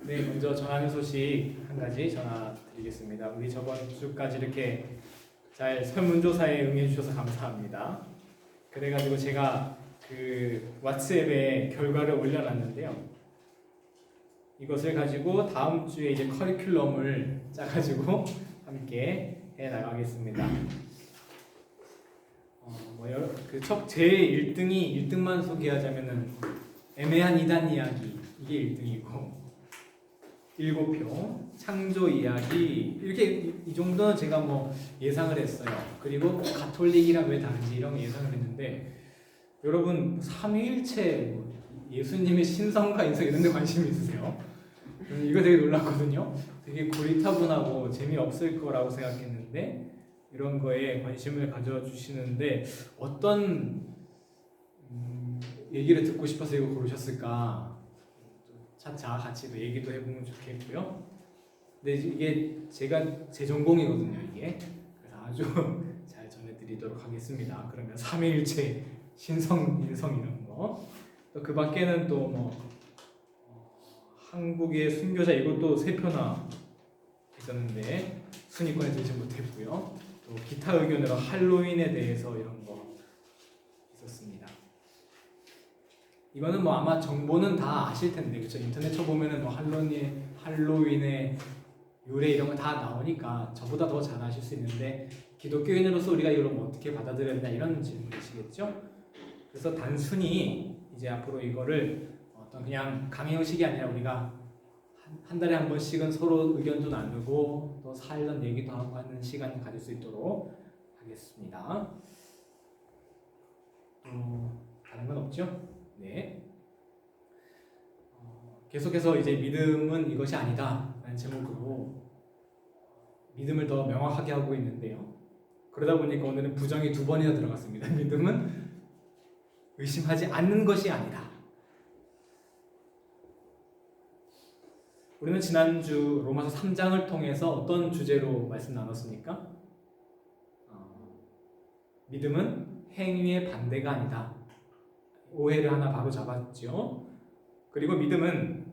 네, 먼저 전하는 소식 한 가지 전화드리겠습니다. 우리 저번 주까지 이렇게 잘 설문조사에 응해 주셔서 감사합니다. 그래가지고 제가 그 왓츠앱에 결과를 올려놨는데요. 이것을 가지고 다음 주에 이제 커리큘럼을 짜가지고 함께 해 나가겠습니다. 제 1등만 소개하자면은 애매한 2단 이야기, 이게 1등이고 7표 창조 이야기, 이렇게 이 정도는 제가 뭐 예상을 했어요. 그리고 가톨릭이랑 왜 다른지 이런 거 예상을 했는데, 여러분 삼위일체, 예수님의 신성과 인성 이런 데 관심이 있으세요? 이거 되게 놀랐거든요. 되게 고리타분하고 재미없을 거라고 생각했는데 이런 거에 관심을 가져주시는데, 어떤 얘기를 듣고 싶어서 이거 고르셨을까? 차차 같이 또 얘기도 해보면 좋겠고요. 근데 이게 제 전공이거든요, 이게. 그래서 아주 잘 전해드리도록 하겠습니다. 그러면 삼위일체, 신성, 인성 이런 거. 또 그 밖에는 또 뭐 한국의 순교자, 이것도 3표나 있었는데 순위권에 들지 못했고요. 또 기타 의견으로 할로윈에 대해서 이런 거 있었습니다. 이거는 뭐 아마 정보는 다 아실 텐데, 그렇죠? 인터넷 쳐보면은 뭐 할로윈의 유래 이런 거 다 나오니까 저보다 더 잘 아실 수 있는데, 기독교인으로서 우리가 이걸 뭐 어떻게 받아들였냐 이런 질문이시겠죠? 그래서 단순히 이제 앞으로 이거를 어떤 그냥 강의 형식이 아니라 우리가 한 달에 한 번씩은 서로 의견도 나누고 또 살던 얘기도 하고 하는 시간을 가질 수 있도록 하겠습니다. 다른 건 없죠? 네. 계속해서 이제 믿음은 이것이 아니다 라는 제목으로 믿음을 더 명확하게 하고 있는데요. 그러다 보니까 오늘은 부정이 2번이나 들어갔습니다. 믿음은 의심하지 않는 것이 아니다. 우리는 지난주 로마서 3장을 통해서 어떤 주제로 말씀 나눴습니까? 믿음은 행위의 반대가 아니다. 오해를 하나 바로 잡았죠. 그리고 믿음은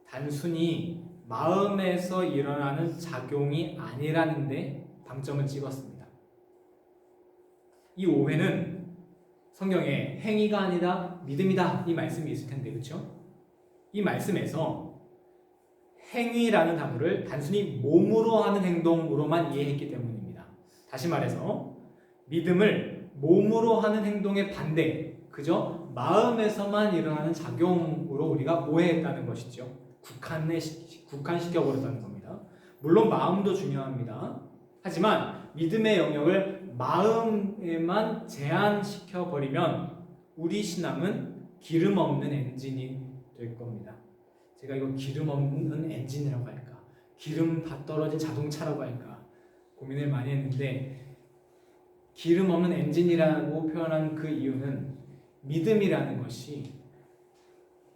단순히 마음에서 일어나는 작용이 아니라는 데 방점을 찍었습니다. 이 오해는 성경에 행위가 아니라 믿음이다 이 말씀이 있을 텐데, 그렇죠? 이 말씀에서 행위라는 단어를 단순히 몸으로 하는 행동으로만 이해했기 때문입니다. 다시 말해서 믿음을 몸으로 하는 행동의 반대, 그저 마음에서만 일어나는 작용으로 우리가 오해했다는 것이죠. 국한시켜버렸다는 겁니다. 물론 마음도 중요합니다. 하지만 믿음의 영역을 마음에만 제한시켜버리면 우리 신앙은 기름 없는 엔진이 될 겁니다. 제가 이거 기름 없는 엔진이라고 할까, 기름 다 떨어진 자동차라고 할까 고민을 많이 했는데, 기름 없는 엔진이라고 표현한 그 이유는 믿음이라는 것이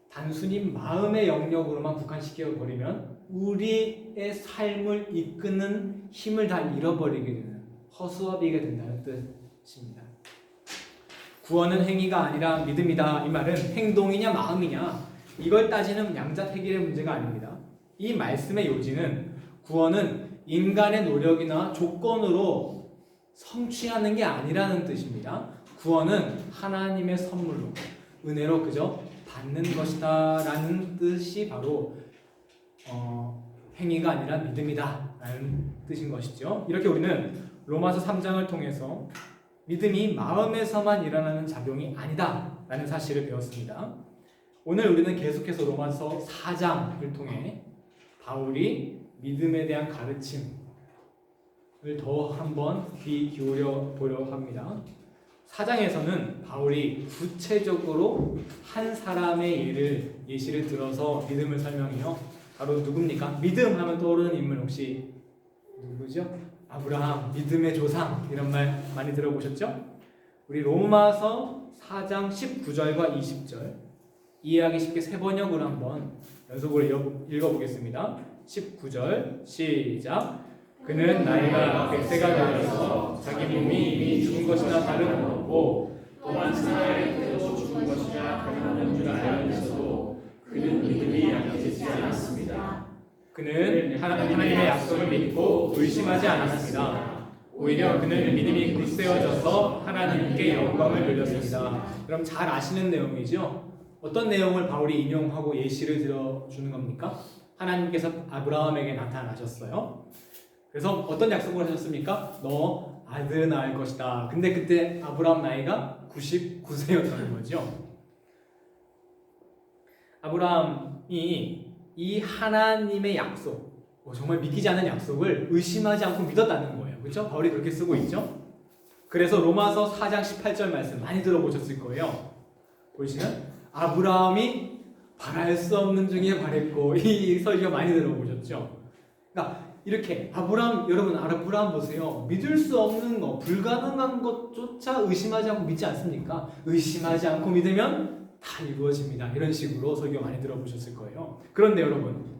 단순히 마음의 영역으로만 국한시켜버리면 우리의 삶을 이끄는 힘을 다 잃어버리게 되는, 허수아비가 된다는 뜻입니다. 구원은 행위가 아니라 믿음이다. 이 말은 행동이냐 마음이냐 이걸 따지는 양자택일의 문제가 아닙니다. 이 말씀의 요지는 구원은 인간의 노력이나 조건으로 성취하는 게 아니라는 뜻입니다. 구원은 하나님의 선물로, 은혜로 그저 받는 것이다 라는 뜻이 바로 행위가 아니라 믿음이다 라는 뜻인 것이죠. 이렇게 우리는 로마서 3장을 통해서 믿음이 마음에서만 일어나는 작용이 아니다 라는 사실을 배웠습니다. 오늘 우리는 계속해서 로마서 4장을 통해 바울이 믿음에 대한 가르침을 더 한번 귀 기울여 보려고 합니다. 4장에서는 바울이 구체적으로 한 사람의 예시를 들어서 믿음을 설명해요. 바로 누굽니까? 믿음 하면 떠오르는 인물 혹시 누구죠? 아브라함, 믿음의 조상, 이런 말 많이 들어보셨죠? 우리 로마서 4장 19절과 20절 이해하기 쉽게 세 번역으로 한번 연속으로 읽어보겠습니다. 19절 시작. 그는 나이가 100세가 되어서 자기 몸이 이미 죽은 것이나 다름없고 또한 사나이를 태워 죽은 것이나 다름없는 줄 알면서도 그는 믿음이 약해지지 않았습니다. 하나님의 약속을 믿고 의심하지 않았습니다. 오히려 그는 믿음이 굳세어져서 하나님께 영광을 돌렸습니다. 여러분 잘 아시는 내용이죠? 어떤 내용을 바울이 인용하고 예시를 들어주는 겁니까? 하나님께서 아브라함에게 나타나셨어요. 그래서 어떤 약속을 하셨습니까? 너 아들을 낳을 것이다. 근데 그때 아브라함 나이가 99세였다는 거죠. 아브라함이 이 하나님의 약속, 정말 믿기지 않은 약속을 의심하지 않고 믿었다는 거예요. 그렇죠? 바울이 그렇게 쓰고 있죠. 그래서 로마서 4장 18절 말씀 많이 들어보셨을 거예요. 보시면 아브라함이 바랄 수 없는 중에 바랬고, 이 설교 많이 들어보셨죠. 그러니까 이렇게 여러분 아브라함 보세요. 믿을 수 없는 거, 불가능한 것조차 의심하지 않고 믿지 않습니까? 의심하지 않고 믿으면 다 이루어집니다. 이런 식으로 설교 많이 들어보셨을 거예요. 그런데 여러분,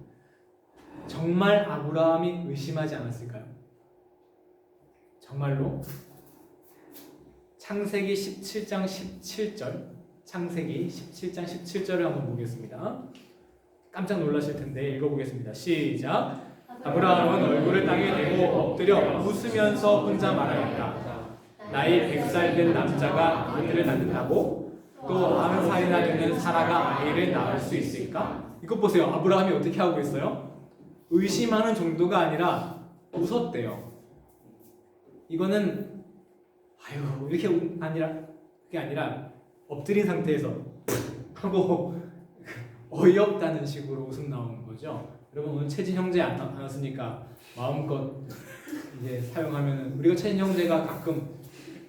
정말 아브라함이 의심하지 않았을까요? 정말로? 창세기 17장 17절, 창세기 17장 17절을 한번 보겠습니다. 깜짝 놀라실 텐데 읽어보겠습니다. 시작. 아브라함은 얼굴을 땅에 대고 엎드려 웃으면서 혼자 말하였다. 나이 100살 된 남자가 아들을 낳는다고? 또 90살이나 되는 사라가 아이를 낳을 수 있을까? 이것 보세요. 아브라함이 어떻게 하고 있어요? 의심하는 정도가 아니라 웃었대요. 이거는 이렇게 그게 아니라 엎드린 상태에서 하고 어이없다는 식으로 웃음 나오는 거죠. 여러분 오늘 채진 형제 안 왔으니까 마음껏 이제 사용하면은, 우리가 채진 형제가 가끔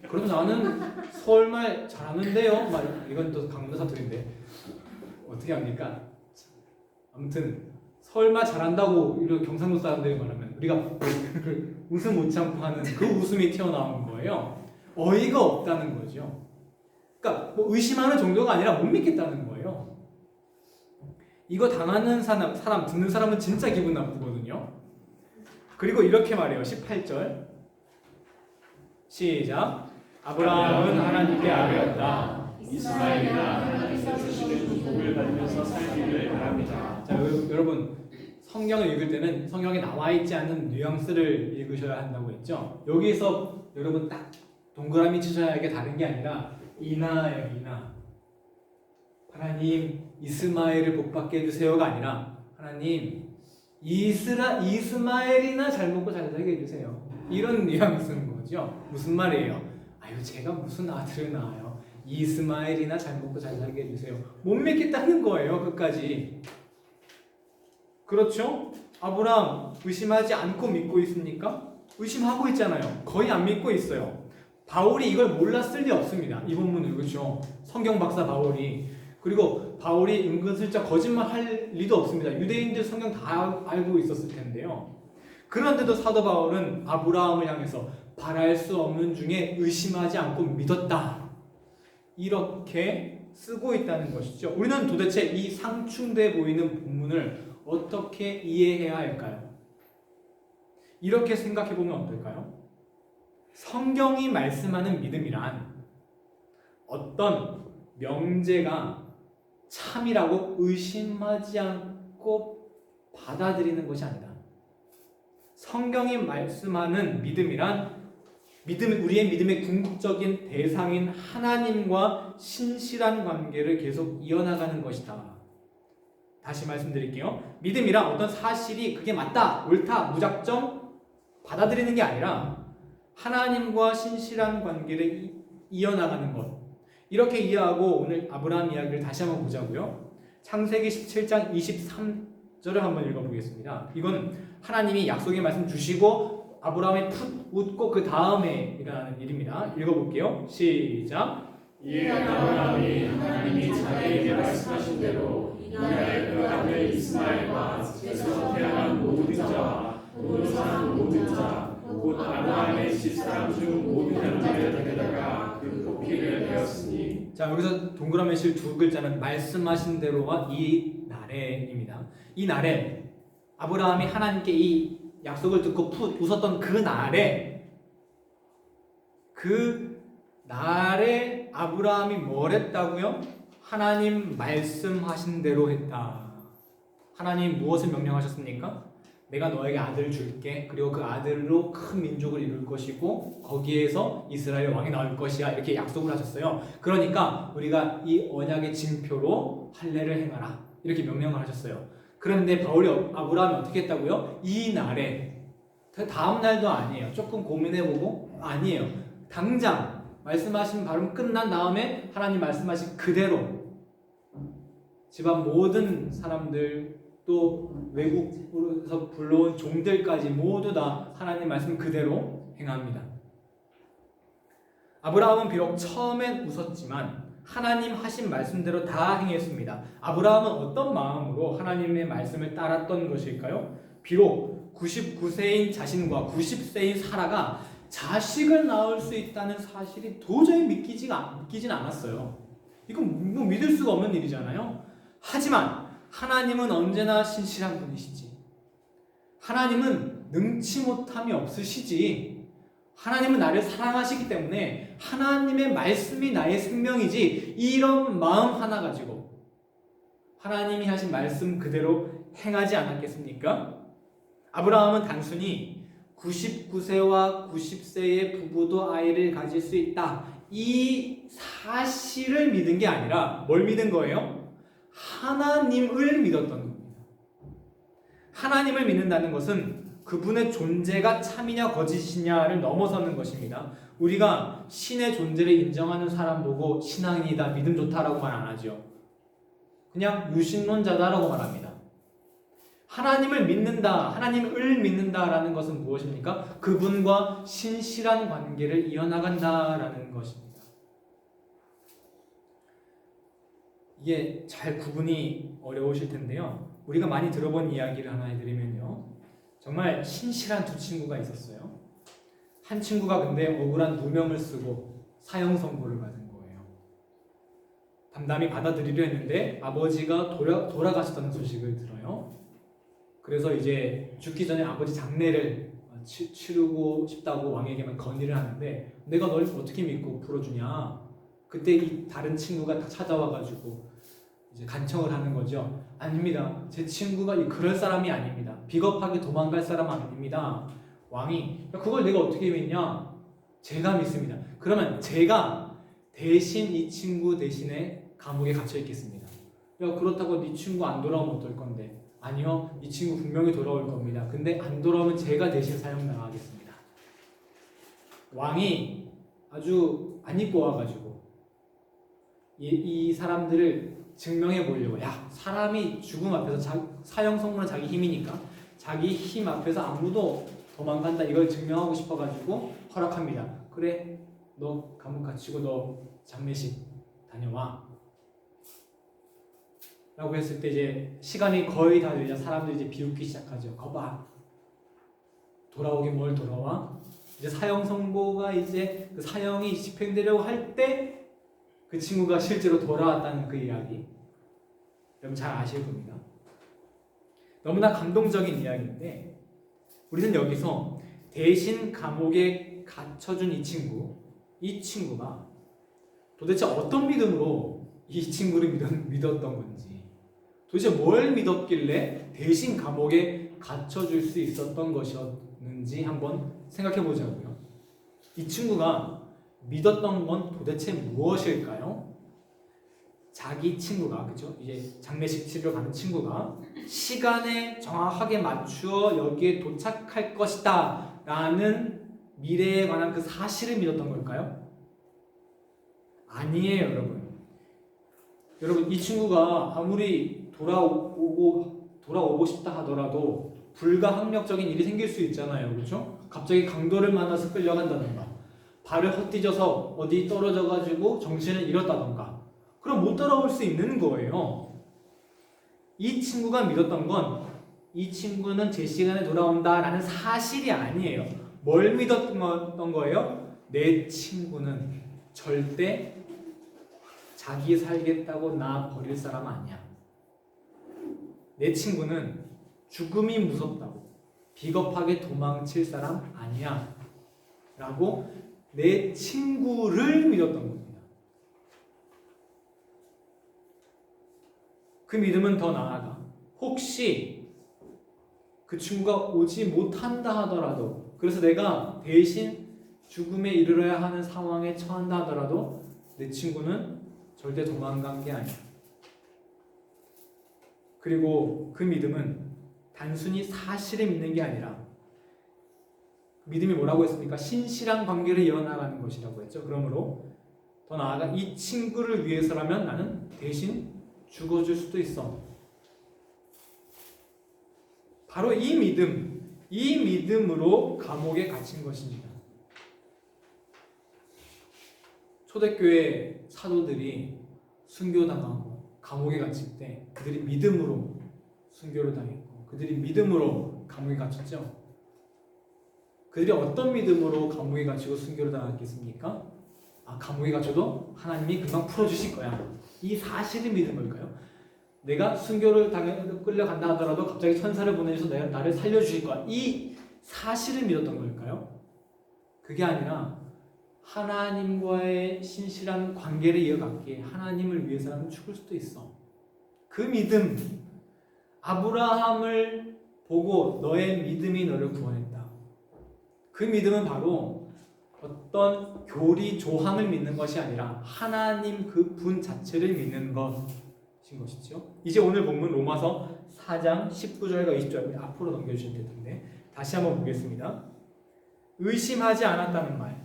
그럼 나는 서울말 잘하는데요. 이건 또 강도 사투리인데 어떻게 합니까? 아무튼 서울말 잘한다고 이렇게 경상도 사람들이 말하면 우리가 웃음 못 참고 하는 그 웃음이 튀어나오는 거예요. 어이가 없다는 거죠. 그러니까 뭐 의심하는 정도가 아니라 못 믿겠다는 거예요. 이거 당하는 사람 듣는 사람은 진짜 기분 나쁘거든요. 그리고 이렇게 말해요. 18절 시작. 아브라함은 하나님께 아뢰었다. 이스마엘이나 하나님께서 주시는 복을 받으면서 살기를 바랍니다. 자, 여러분 성경을 읽을 때는 성경에 나와 있지 않은 뉘앙스를 읽으셔야 한다고 했죠. 여기서 여러분 딱 동그라미 치셔야 하게 다른 게 아니라 이나예요. 이나. 하나님 이스마엘을 복받게 해주세요가 아니라 하나님 이스마엘이나 잘 먹고 잘 살게 해주세요. 이런 뉘앙스인 거죠. 무슨 말이에요? 제가 무슨 아들을 낳아요? 이스마엘이나 잘 먹고 잘 살게 해주세요. 못 믿겠다는 거예요. 끝까지. 그렇죠? 아브라함 의심하지 않고 믿고 있습니까? 의심하고 있잖아요. 거의 안 믿고 있어요. 바울이 이걸 몰랐을 리 없습니다. 이 본문을, 그렇죠? 성경 박사 바울이. 그리고 바울이 은근슬쩍 거짓말 할 리도 없습니다. 유대인들 성경 다 알고 있었을 텐데요. 그런데도 사도 바울은 아브라함을 향해서 바랄 수 없는 중에 의심하지 않고 믿었다. 이렇게 쓰고 있다는 것이죠. 우리는 도대체 이 상충돼 보이는 본문을 어떻게 이해해야 할까요? 이렇게 생각해 보면 어떨까요? 성경이 말씀하는 믿음이란 어떤 명제가 참이라고 의심하지 않고 받아들이는 것이 아니다. 성경이 말씀하는 믿음이란 우리의 믿음의 궁극적인 대상인 하나님과 신실한 관계를 계속 이어나가는 것이다. 다시 말씀드릴게요. 믿음이란 어떤 사실이 그게 맞다, 옳다, 무작정 받아들이는 게 아니라 하나님과 신실한 관계를 이어나가는 것. 이렇게 이해하고 오늘 아브라함 이야기를 다시 한번 보자고요. 창세기 17장 23절을 한번 읽어보겠습니다. 이건 하나님이 약속의 말씀 주시고 아브라함이 풋 웃고 그 다음에 일어나는 일입니다. 읽어볼게요. 시작. 이에 아브라함이 하나님이 자기에게 말씀하신 대로 이날 그 아들 이스마엘과 집에서 태어난 모든 자와 또 산 모든 자, 곧 아브라함의 집사람 중 모든 형제를 데려다가 그 뽑기를 배웠으니. 자, 여기서 동그라미 실 두 글자는 말씀하신 대로와 이 날에입니다. 이 날에 아브라함이 하나님께 이 약속을 듣고 풋 웃었던 그 날에 아브라함이 뭘 했다고요? 하나님 말씀하신 대로 했다. 하나님 무엇을 명령하셨습니까? 내가 너에게 아들을 줄게. 그리고 그 아들로 큰 민족을 이룰 것이고 거기에서 이스라엘 왕이 나올 것이야. 이렇게 약속을 하셨어요. 그러니까 우리가 이 언약의 징표로 할례를 행하라. 이렇게 명령을 하셨어요. 그런데 아브라함이 어떻게 했다고요? 이 날에, 다음 날도 아니에요. 조금 고민해보고 아니에요. 당장 말씀하신 발음 끝난 다음에 하나님 말씀하신 그대로 집안 모든 사람들 또 외국에서 불러온 종들까지 모두 다 하나님 말씀 그대로 행합니다. 아브라함은 비록 처음엔 웃었지만 하나님 하신 말씀대로 다 행했습니다. 아브라함은 어떤 마음으로 하나님의 말씀을 따랐던 것일까요? 비록 99세인 자신과 90세인 사라가 자식을 낳을 수 있다는 사실이 도저히 믿기진 않았어요. 이건 뭐 믿을 수가 없는 일이잖아요. 하지만 하나님은 언제나 신실한 분이시지. 하나님은 능치 못함이 없으시지. 하나님은 나를 사랑하시기 때문에 하나님의 말씀이 나의 생명이지, 이런 마음 하나 가지고 하나님이 하신 말씀 그대로 행하지 않았겠습니까? 아브라함은 단순히 99세와 90세의 부부도 아이를 가질 수 있다, 이 사실을 믿은 게 아니라 뭘 믿은 거예요? 하나님을 믿었던 겁니다. 하나님을 믿는다는 것은 그분의 존재가 참이냐 거짓이냐를 넘어서는 것입니다. 우리가 신의 존재를 인정하는 사람 보고 신앙이다, 믿음 좋다라고 말 안 하죠. 그냥 유신론자다라고 말합니다. 하나님을 믿는다, 하나님을 믿는다라는 것은 무엇입니까? 그분과 신실한 관계를 이어나간다라는 것입니다. 이게 잘 구분이 어려우실 텐데요. 우리가 많이 들어본 이야기를 하나 해드리면요. 정말 신실한 두 친구가 있었어요. 한 친구가 근데 억울한 누명을 쓰고 사형 선고를 받은 거예요. 담담히 받아들이려 했는데 아버지가 돌아가셨다는 소식을 들어요. 그래서 이제 죽기 전에 아버지 장례를 치르고 싶다고 왕에게만 건의를 하는데, 내가 널 어떻게 믿고 풀어주냐. 그때 이 다른 친구가 다 찾아와가지고 이제 간청을 하는 거죠. 아닙니다. 제 친구가 그럴 사람이 아닙니다. 비겁하게 도망갈 사람 아닙니다. 왕이, 그걸 내가 어떻게 믿냐? 제가 믿습니다. 그러면 제가 대신 이 친구 대신에 감옥에 갇혀 있겠습니다. 야, 그렇다고 네 친구 안 돌아오면 어떨 건데? 아니요, 이 친구 분명히 돌아올 겁니다. 근데 안 돌아오면 제가 대신 사형당하겠습니다. 왕이 아주 안 입고 와가지고 이 사람들을 증명해 보려고, 야, 사람이 죽음 앞에서 사형 선고는 자기 힘이니까 자기 힘 앞에서 아무도 도망간다, 이걸 증명하고 싶어가지고 허락합니다. 그래, 너 감옥 갇히고 너 장례식 다녀와 라고 했을 때 이제 시간이 거의 다 되자 사람들이 이제 비웃기 시작하죠. 거봐, 돌아오긴 뭘 돌아와? 이제 사형 선고가 이제 그 사형이 집행되려고 할 때 그 친구가 실제로 돌아왔다는 그 이야기, 여러분 잘 아실 겁니다. 너무나 감동적인 이야기인데, 우리는 여기서 대신 감옥에 갇혀준 이 친구가 도대체 어떤 믿음으로 이 친구를 믿었던 건지, 도대체 뭘 믿었길래 대신 감옥에 갇혀줄 수 있었던 것이었는지 한번 생각해 보자고요. 이 친구가 믿었던 건 도대체 무엇일까요? 자기 친구가, 그죠? 이제 장례식 치러 가는 친구가 시간에 정확하게 맞추어 여기에 도착할 것이다 라는 미래에 관한 그 사실을 믿었던 걸까요? 아니에요, 여러분. 이 친구가 아무리 돌아오고 싶다 하더라도 불가항력적인 일이 생길 수 있잖아요, 그렇죠? 갑자기 강도를 만나서 끌려간다던가, 발을 헛디뎌서 어디 떨어져가지고 정신을 잃었다던가, 그럼 못 따라올 수 있는 거예요. 이 친구가 믿었던 건, 이 친구는 제 시간에 돌아온다라는 사실이 아니에요. 뭘 믿었던 거예요? 내 친구는 절대 자기 살겠다고 나 버릴 사람 아니야. 내 친구는 죽음이 무섭다고 비겁하게 도망칠 사람 아니야 라고 내 친구를 믿었던 겁니다. 그 믿음은 더 나아가, 혹시 그 친구가 오지 못한다 하더라도, 그래서 내가 대신 죽음에 이르러야 하는 상황에 처한다 하더라도 내 친구는 절대 도망간 게 아니야. 그리고 그 믿음은 단순히 사실을 믿는 게 아니라, 믿음이 뭐라고 했습니까? 신실한 관계를 이어나가는 것이라고 했죠. 그러므로 더 나아가 이 친구를 위해서라면 나는 대신 죽어줄 수도 있어. 바로 이 믿음으로 감옥에 갇힌 것입니다. 초대교회 사도들이 순교당하고 감옥에 갇힐 때 그들이 믿음으로 순교를 당했고, 그들이 믿음으로 감옥에 갇혔죠. 그들이 어떤 믿음으로 감옥에 갇히고 순교를 당했겠습니까? 감옥에 갇혀도 하나님이 금방 풀어주실 거야. 이 사실을 믿은 걸까요? 내가 순교를 끌려간다 하더라도 갑자기 천사를 보내줘서 나를 살려주실 거야. 이 사실을 믿었던 걸까요? 그게 아니라 하나님과의 신실한 관계를 이어갔기에 하나님을 위해서라면 죽을 수도 있어. 그 믿음, 아브라함을 보고 너의 믿음이 너를 구원했다. 그 믿음은 바로 어떤 교리 조항을 믿는 것이 아니라 하나님 그 분 자체를 믿는 것인 것이죠. 이제 오늘 본문 로마서 4장 19절과 20절 앞으로 넘겨주시면 될 텐데 다시 한번 보겠습니다. 의심하지 않았다는 말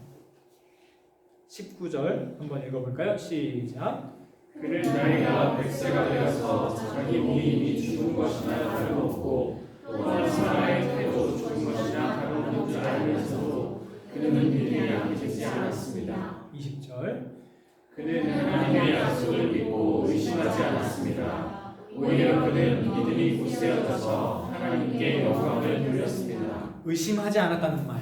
19절 한번 읽어볼까요? 시작. 그는 나이가 100세가 되어서 자기 몸이 이미 죽은 것이나 다름없고 또한 사람의 태도 죽은 것이나 다름없는 줄 알면서도 그는 믿음이 약해지지 않았습니다. 20절. 그는 하나님의 약속을 믿고 의심하지 않았습니다. 오히려 그는 믿음이 굳세어져서 하나님께 영광을 돌렸습니다. 의심하지 않았다는 말,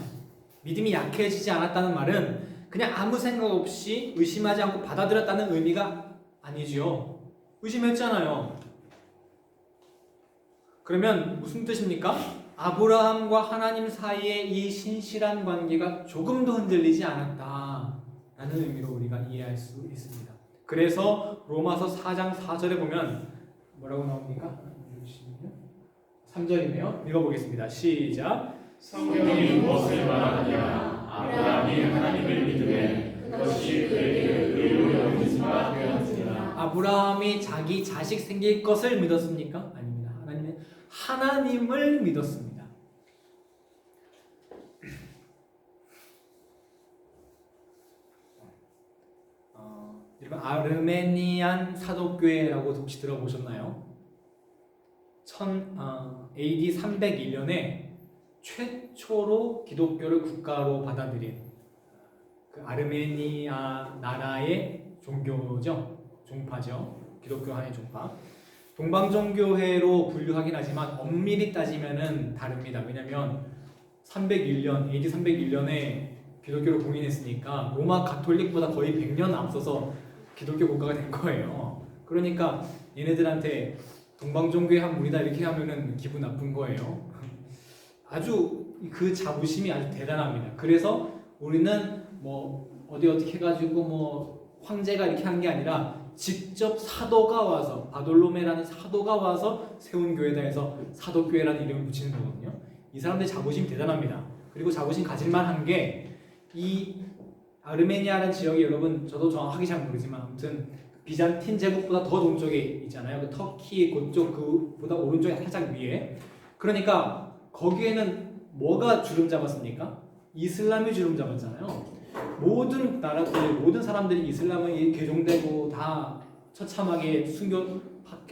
믿음이 약해지지 않았다는 말은 그냥 아무 생각 없이 의심하지 않고 받아들였다는 의미가 아니죠. 의심했잖아요. 그러면 무슨 뜻입니까? 아브라함과 하나님 사이에 이 신실한 관계가 조금도 흔들리지 않았다라는 의미로 우리가 이해할 수 있습니다. 그래서 로마서 4장 4절에 보면 뭐라고 나옵니까? 3절이네요. 읽어보겠습니다. 시작. 성경이 무엇을 말하느냐? 아브라함이 하나님을 믿으매 그것이 그에게 의로 여겨진 바 되었느니라. 아브라함이 자기 자식 생길 것을 믿었습니까? 아닙니다. 하나님을 믿었습니다. 여러분 아르메니안 사도교회라고 혹시 들어보셨나요? AD 301년에 최초로 기독교를 국가로 받아들인 그 아르메니아 나라의 종교죠. 종파죠. 기독교 하나의 종파. 동방종교회로 분류하긴 하지만 엄밀히 따지면은 다릅니다. 왜냐면 301년, AD 301년에 기독교를 공인했으니까 로마 가톨릭보다 거의 100년 앞서서 기독교 국가가 된 거예요. 그러니까 얘네들한테 동방종교의 한 무리다 이렇게 하면은 기분 나쁜 거예요. 아주 그 자부심이 아주 대단합니다. 그래서 우리는 뭐 어떻게 해가지고 뭐 황제가 이렇게 한 게 아니라 직접 사도가 와서 바돌로메라는 사도가 와서 세운 교회다 해서 사도교회라는 이름을 붙이는 거거든요. 이 사람들의 자부심이 대단합니다. 그리고 자부심 가질만한 게 이 아르메니아라는 지역이 여러분 저도 정확하게 잘 모르지만 아무튼 비잔틴 제국보다 더 동쪽에 있잖아요. 그 터키 그쪽 그보다 오른쪽에 살짝 위에. 그러니까 거기에는 뭐가 주름 잡았습니까? 이슬람이 주름 잡았잖아요. 모든 나라들, 모든 사람들이 이슬람에 개종되고 다 처참하게 순교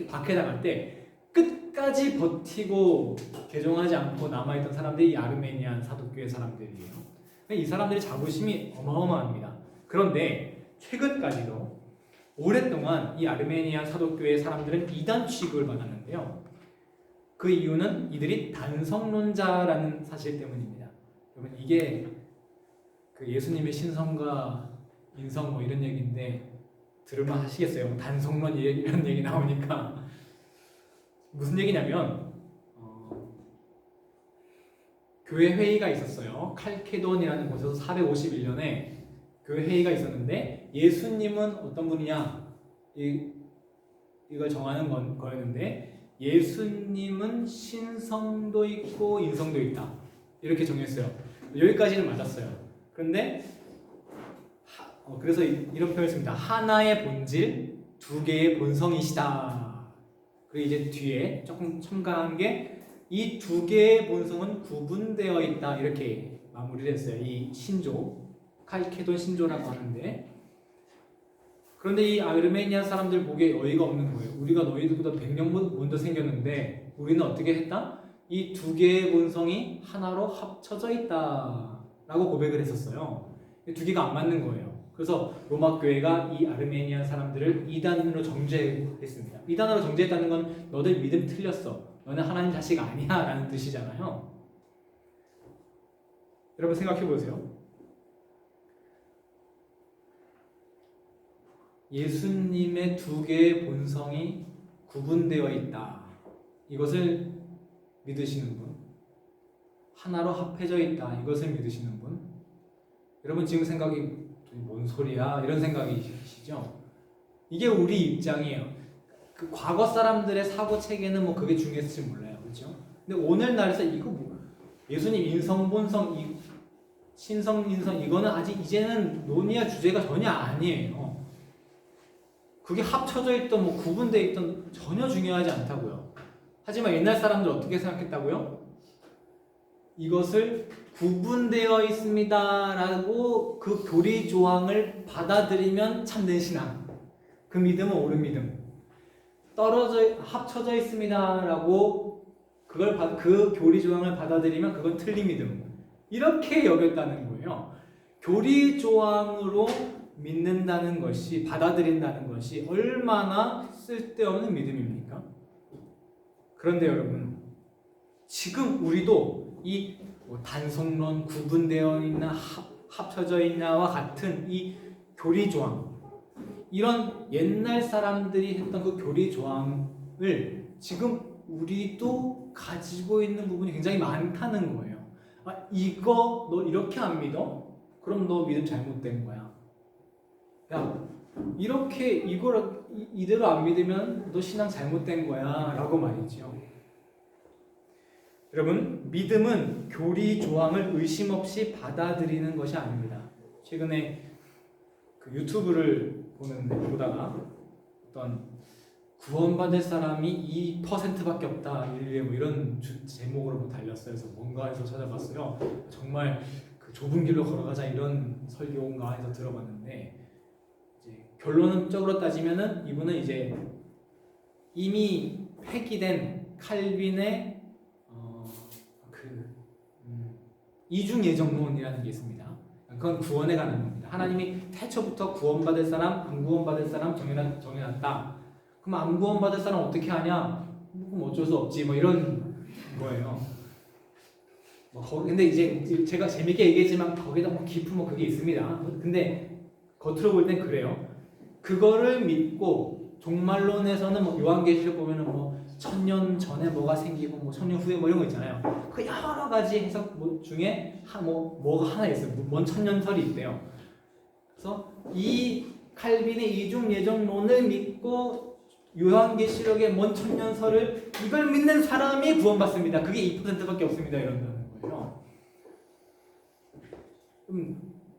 박해당할 때 끝까지 버티고 개종하지 않고 남아있던 사람들이 이 아르메니안 사도교회 사람들이에요. 이 사람들의 자부심이 어마어마합니다. 그런데 최근까지도 오랫동안 이 아르메니안 사도교회 사람들은 이단 취급을 받았는데요. 그 이유는 이들이 단성론자라는 사실 때문입니다. 여러분 이게 그 예수님의 신성과 인성 뭐 이런 얘기인데 들을만 하시겠어요? 단성론 이런 얘기 나오니까 무슨 얘기냐면 교회 회의가 있었어요. 칼케돈이라는 곳에서 451년에 교회 회의가 있었는데 예수님은 어떤 분이냐 이걸 정하는 거였는데 예수님은 신성도 있고 인성도 있다. 이렇게 정했어요. 여기까지는 맞았어요. 그런데 그래서 이런 표현을 씁니다. 하나의 본질, 두 개의 본성이시다. 그리고 이제 뒤에 조금 첨가한 게 이 두 개의 본성은 구분되어 있다. 이렇게 마무리를 했어요. 이 신조, 칼케돈 신조라고 하는데, 그런데 이 아르메니아 사람들 보기에 어이가 없는 거예요. 우리가 너희들보다 100년 먼저 생겼는데 우리는 어떻게 했다? 이 두 개의 본성이 하나로 합쳐져 있다 라고 고백을 했었어요. 두 개가 안 맞는 거예요. 그래서 로마 교회가 이 아르메니아 사람들을 이단으로 정죄했습니다. 이단으로 정죄했다는 건 너들 믿음 틀렸어, 너는 하나님 자식 아니야 라는 뜻이잖아요. 여러분 생각해 보세요. 예수님의 두 개의 본성이 구분되어 있다. 이것을 믿으시는 분, 하나로 합해져 있다. 이것을 믿으시는 분. 여러분 지금 생각이 뭔 소리야? 이런 생각이시죠? 이게 우리 입장이에요. 그 과거 사람들의 사고 체계는 뭐 그게 중요했을지 몰라요, 그렇죠? 근데 오늘날에서 이거 뭐 예수님 인성 본성, 신성 인성 이거는 아직 이제는 논의할 주제가 전혀 아니에요. 그게 합쳐져 있던 뭐 구분되어 있던 전혀 중요하지 않다고요. 하지만 옛날 사람들 어떻게 생각했다고요? 이것을 구분되어 있습니다라고 그 교리 조항을 받아들이면 참된 신앙, 그 믿음은 옳은 믿음. 합쳐져 있습니다라고 그 교리 조항을 받아들이면 그건 틀린 믿음. 이렇게 여겼다는 거예요. 교리 조항으로 믿는다는 것이, 받아들인다는 것이 얼마나 쓸데없는 믿음입니까? 그런데 여러분, 지금 우리도 이 단속론, 구분되어 있나 합쳐져 있나와 같은 이 교리 조항, 이런 옛날 사람들이 했던 그 교리 조항을 지금 우리도 가지고 있는 부분이 굉장히 많다는 거예요. 이거 너 이렇게 안 믿어? 그럼 너 믿음 잘못된 거야. 야, 이렇게 이대로 안 믿으면 너 신앙 잘못된 거야 라고 말이죠. 여러분, 믿음은 교리 조항을 의심 없이 받아들이는 것이 아닙니다. 최근에 그 유튜브를 보다가 어떤 구원받을 사람이 2%밖에 없다 인류에 뭐 이런 제목으로 뭐 달렸어요. 그래서 뭔가 해서 찾아봤어요. 정말 그 좁은 길로 걸어가자 이런 설교인가 해서 들어봤는데, 이제 결론적으로 따지면은 이분은 이제 이미 폐기된 칼빈의 이중 예정론이라는 게 있습니다. 그건 구원에 관한 겁니다. 하나님이 태초부터 구원받을 사람, 안 구원받을 사람 정해놨다. 그럼 안 구원받을 사람 어떻게 하냐? 그럼 어쩔 수 없지. 뭐 이런 거예요. 근데 이제 제가 재밌게 얘기했지만 거기다 뭐 깊은 뭐 그게 있습니다. 근데 겉으로 볼 땐 그래요. 그거를 믿고 종말론에서는 뭐 요한계시록 보면은 뭐 1000년 전에 뭐가 생기고 뭐 1000년 후에 뭐 이런 거 있잖아요. 그 여러 가지 해석 중에 뭐가 하나 있어요. 뭔 천년설이 있대요. 그래서 이 칼빈의 이중 예정론을 믿고 요한계시록의 뭔 천년설을 이걸 믿는 사람이 구원받습니다. 그게 2%밖에 없습니다. 이런다는 거예요.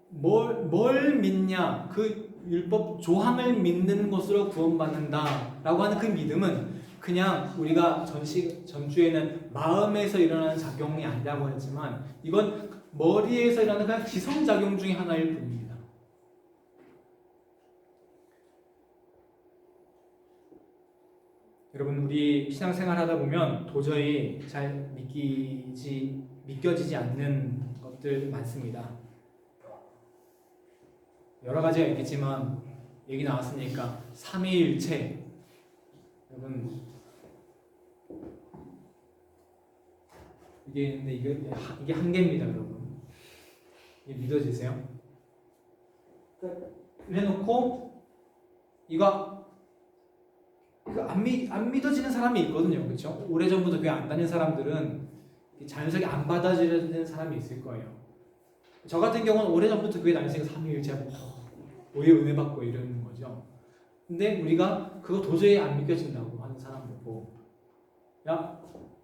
뭘 믿냐? 그 율법 조항을 믿는 것으로 구원받는다라고 하는 그 믿음은 그냥 우리가 전주에는 마음에서 일어나는 작용이 아니라고 했지만 이건 머리에서 일어나는 그냥 기성작용 중에 하나일 뿐입니다. 여러분, 우리 신앙생활 하다 보면 도저히 잘 믿겨지지 않는 것들 많습니다. 여러 가지가 있겠지만 얘기 나왔으니까 삼위일체, 여러분 이게 있는데 이게 한계입니다, 여러분. 이게 믿어지세요? 그래놓고 이거 안 믿어지는 사람이 있거든요, 그렇죠? 오래전부터 교회 안 다니는 사람들은 자연스럽게 안 받아들이는 사람이 있을 거예요. 저 같은 경우는 오래전부터 교회 다니니까 삼위일체하고 오해 은혜 받고 이러는 거죠. 근데 우리가 그거 도저히 안 믿겨진다고 하는 사람 보고 야,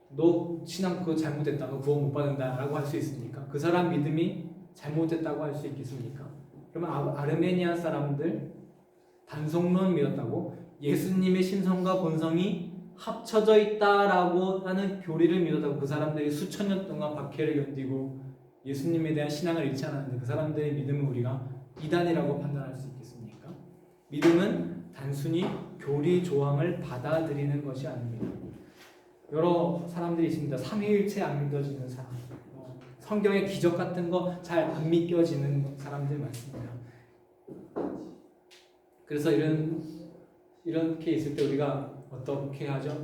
너 신앙 그거 잘못했다, 너 구원 못 받는다라고 할 수 있습니까? 그 사람 믿음이 잘못됐다고 할 수 있겠습니까? 그러면 아르메니아 사람들 단성론 믿었다고 예수님의 신성과 본성이 합쳐져 있다라고 하는 교리를 믿었다고 그 사람들이 수천 년 동안 박해를 견디고 예수님에 대한 신앙을 잃지 않았는데 그 사람들의 믿음을 우리가 이단이라고 판단할 수 있겠습니까? 믿음은 단순히 교리 조항을 받아들이는 것이 아닙니다. 여러 사람들이 있습니다. 삼위일체 안 믿어지는 사람, 성경의 기적 같은 거 잘 안 믿겨지는 사람들 많습니다. 그래서 이렇게 있을 때 우리가 어떻게 하죠?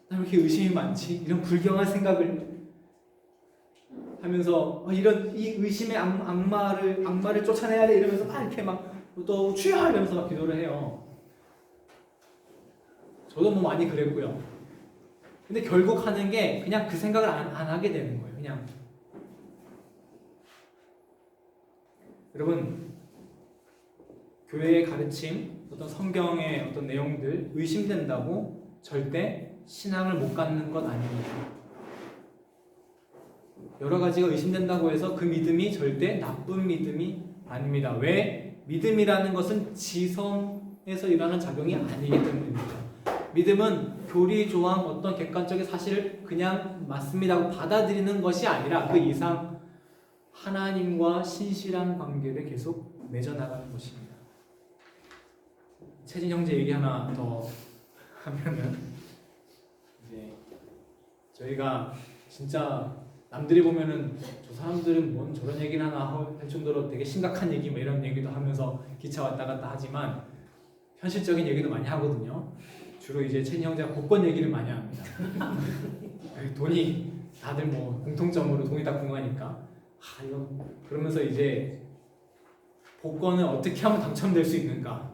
나 왜 이렇게 의심이 많지? 이런 불경한 생각을 하면서 이런 이 의심의 악마를 쫓아내야 돼 이러면서 막 이렇게 막 또 주여 이러면서 막 기도를 해요. 저도 뭐 많이 그랬고요. 근데 결국 하는 게 그냥 그 생각을 안 하게 되는 거예요. 그냥 여러분 교회의 가르침, 어떤 성경의 어떤 내용들 의심된다고 절대 신앙을 못 갖는 것 아닙니다. 여러 가지가 의심된다고 해서 그 믿음이 절대 나쁜 믿음이 아닙니다. 왜? 믿음이라는 것은 지성에서 일어나는 작용이 아니기 때문입니다. 믿음은 교리 조항 어떤 객관적인 사실을 그냥 맞습니다 하고 받아들이는 것이 아니라 그 이상 하나님과 신실한 관계를 계속 맺어나가는 것입니다. 채진 형제 얘기 하나 더 하면은 이제 저희가 진짜 남들이 보면은 저 사람들은 뭔 저런 얘기를 하나 할 정도로 되게 심각한 얘기 뭐 이런 얘기도 하면서 기차 왔다 갔다 하지만 현실적인 얘기도 많이 하거든요. 주로 이제 채진 형제가 복권 얘기를 많이 합니다. 돈이 다들 뭐 공통점으로 돈이 다 궁하니까 이거 그러면서 이제 복권을 어떻게 하면 당첨될 수 있는가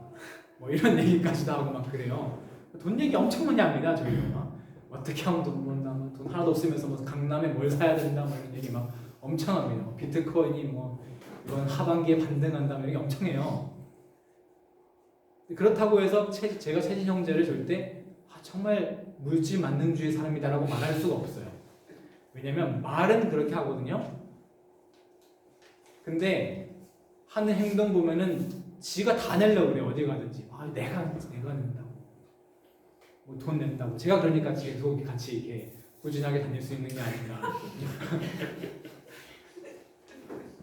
뭐 이런 얘기까지도 하고 막 그래요. 돈 얘기 엄청 많이 합니다. 저희가 어떻게 하면 돈 번다, 돈 하나도 없으면서 뭐 강남에 뭘 사야 된다, 뭐 이런 얘기 막 엄청 합니다. 비트코인이 뭐 이번 하반기에 반등한다, 이런 게 엄청 해요. 그렇다고 해서 제가 채진 형제를 절대 정말 물질 만능주의 사람이다라고 말할 수가 없어요. 왜냐면 말은 그렇게 하거든요. 근데 하는 행동 보면은 지가 다 내려고 그래요. 어디 가든지. 내가 낸다고. 뭐 돈 낸다고. 제가 그러니까 계속 같이 이렇게 꾸준하게 다닐 수 있는 게 아닌가.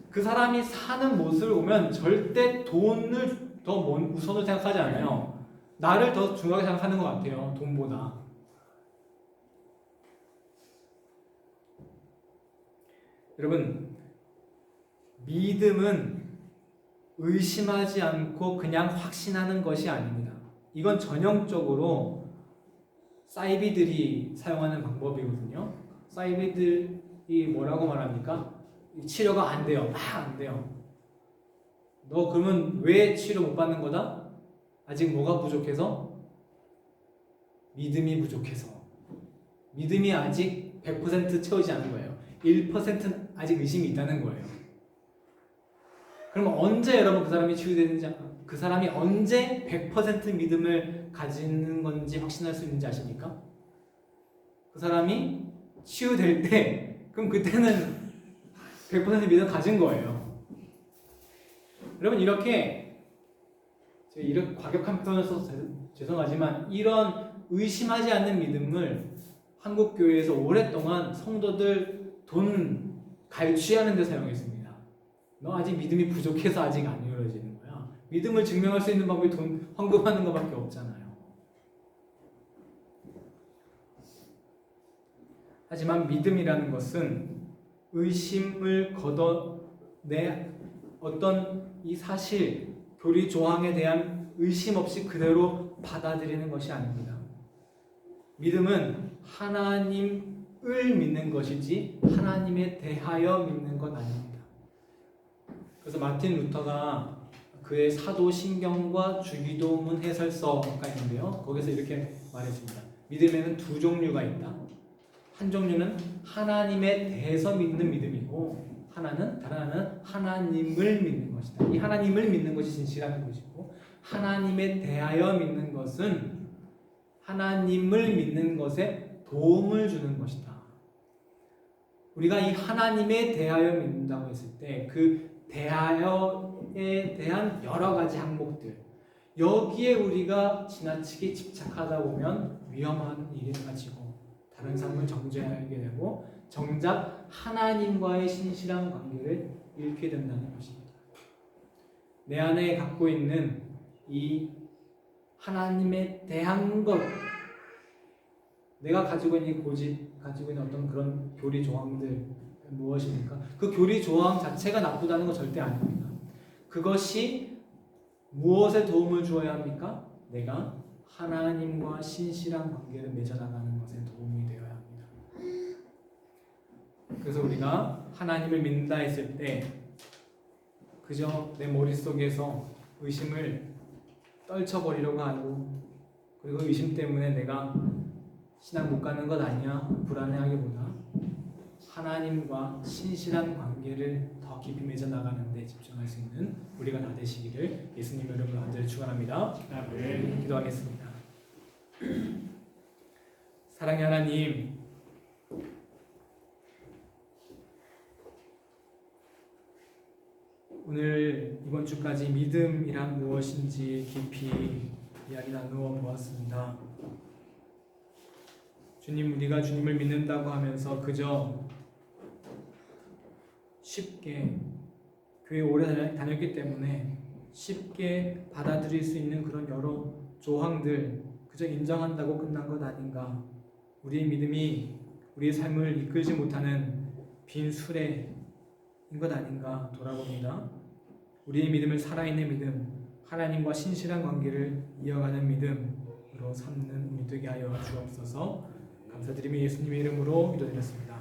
그 사람이 사는 모습을 보면 절대 돈을 더 우선으로 생각하지 않아요. 나를 더 중요하게 생각하는 것 같아요. 돈보다. 여러분, 믿음은 의심하지 않고 그냥 확신하는 것이 아닙니다. 이건 전형적으로 사이비들이 사용하는 방법이거든요. 사이비들이 뭐라고 말합니까? 치료가 안 돼요. 안 돼요. 너 그러면 왜 치료 못 받는 거다? 아직 뭐가 부족해서? 믿음이 부족해서. 믿음이 아직 100% 채우지 않은 거예요. 1%는 아직 의심이 있다는 거예요. 그럼 언제 여러분 그 사람이 치유되는지, 그 사람이 언제 100% 믿음을 가지는 건지 확신할 수 있는지 아십니까? 그 사람이 치유될 때, 그럼 그때는 100% 믿음 가진 거예요. 여러분 이렇게 과격한 표현을 써서 죄송하지만 이런 의심하지 않는 믿음을 한국 교회에서 오랫동안 성도들 돈 갈취하는 데 사용했습니다. 너 아직 믿음이 부족해서 아직 안 이루어지는 거야. 믿음을 증명할 수 있는 방법이 돈 헌금하는 것밖에 없잖아요. 하지만 믿음이라는 것은 의심을 걷어내 어떤 이 사실, 교리 조항에 대한 의심 없이 그대로 받아들이는 것이 아닙니다. 믿음은 하나님을 믿는 것이지 하나님에 대하여 믿는 것 아닙니다. 그래서 마틴 루터가 그의 사도신경과 주기도문 해설서가 있는데요. 거기서 이렇게 말했습니다. 믿음에는 두 종류가 있다. 한 종류는 하나님에 대해서 믿는 믿음이고 다른 하나는 하나님을 믿는 것이다. 이 하나님을 믿는 것이 진실한 것이고 하나님에 대하여 믿는 것은 하나님을 믿는 것에 도움을 주는 것이다. 우리가 이 하나님에 대하여 믿는다고 했을 때 그 대하여에 대한 여러 가지 항목들, 여기에 우리가 지나치게 집착하다 보면 위험한 일이 가지고 다른 삶을 정죄하게 되고 정작 하나님과의 신실한 관계를 잃게 된다는 것입니다. 내 안에 갖고 있는 이 하나님에 대한 것, 내가 가지고 있는 고집, 가지고 있는 어떤 그런 교리 조항들 무엇입니까? 그 교리 조항 자체가 나쁘다는 건 절대 아닙니다. 그것이 무엇에 도움을 주어야 합니까? 내가 하나님과 신실한 관계를 맺어나가는 것에 도움이 되어야 합니다. 그래서 우리가 하나님을 믿는다 했을 때 그저 내 머릿속에서 의심을 떨쳐버리려고 하고, 그리고 의심 때문에 내가 신앙 못 가는 것 아니야 불안해하기보다 하나님과 신실한 관계를 더 깊이 맺어나가는 데 집중할 수 있는 우리가 다 되시기를 예수님 이름으로 간절히 축원합니다. 아멘. 기도하겠습니다. 사랑의 하나님, 오늘 이번 주까지 믿음이란 무엇인지 깊이 이야기 나누어 보았습니다. 주님, 우리가 주님을 믿는다고 하면서 그저 쉽게 교회 오래 다녔기 때문에 쉽게 받아들일 수 있는 그런 여러 조항들 그저 인정한다고 끝난 것 아닌가. 우리의 믿음이 우리의 삶을 이끌지 못하는 빈 수레인 것 아닌가 돌아봅니다. 우리의 믿음을 살아있는 믿음, 하나님과 신실한 관계를 이어가는 믿음으로 삼는 우리 되게 하여 주옵소서. 감사드리며 예수님의 이름으로 기도드렸습니다.